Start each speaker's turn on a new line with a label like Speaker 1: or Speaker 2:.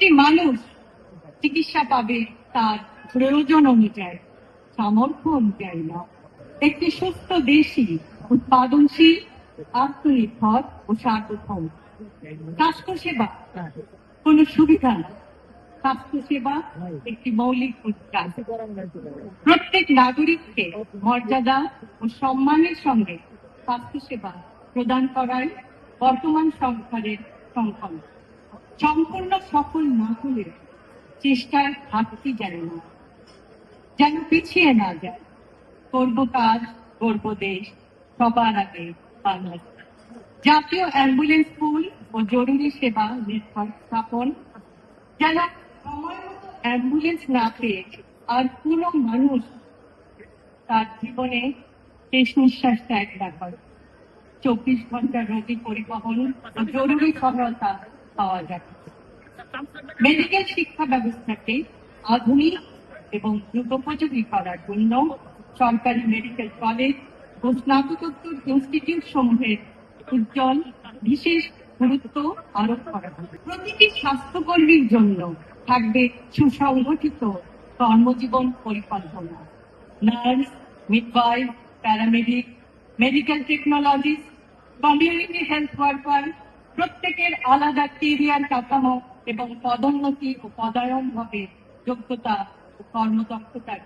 Speaker 1: প্রতিটি মানুষ চিকিৎসা পাবে তার প্রয়োজন অনুযায়ী, সামর্থ্য অনুযায়ী না। একটি সুস্থ দেশই উৎপাদনশীল, আত্মনির্ভর ও সার্বভৌম। স্বাস্থ্যসেবা কোন সুবিধা না, স্বাস্থ্যসেবা একটি মৌলিক অধিকার। প্রত্যেক নাগরিককে মর্যাদা ও সম্মানের সঙ্গে স্বাস্থ্যসেবা প্রদান করাই বর্তমান সরকারের সংকল্প। সম্পূর্ণ সফল না হলে চেষ্টার ঘাটতি যেন পিছিয়ে না যায়। করব কাজ, করব দেশ, সবার আগে বাংলাদেশ। জাতীয় অ্যাম্বুলেন্স পুল ও জরুরি সেবা নেটওয়ার্ক স্থাপন, যেন সময় মতো অ্যাম্বুলেন্স না পেয়ে আর কোনো মানুষ তার জীবনে শেষ নিঃশ্বাস ত্যাগ না করে। 24 ঘন্টা রোগী পরিবহন ও জরুরি সহায়তা পাওয়া যাবে। মেডিকেল শিক্ষা ব্যবস্থাকে আধুনিক এবং যুগোপযোগী করার জন্য সরকারি মেডিকেল কলেজ ও স্নাতকোত্তর ইনস্টিটিউট সমূহের উজ্জ্বল বিশেষ গুরুত্ব আরোপ করা হবে। প্রতিটি স্বাস্থ্যকর্মীর জন্য থাকবে সুসংগঠিত কর্মজীবন পরিকল্পনা। Nurse, midwife, paramedic, medical technologist, community health worker প্রত্যেকের আলাদা কেরিয়ার কাঠামো এবং পদোন্নতি ও পদায়ন হবে যোগ্যতা ও কর্মদক্ষতার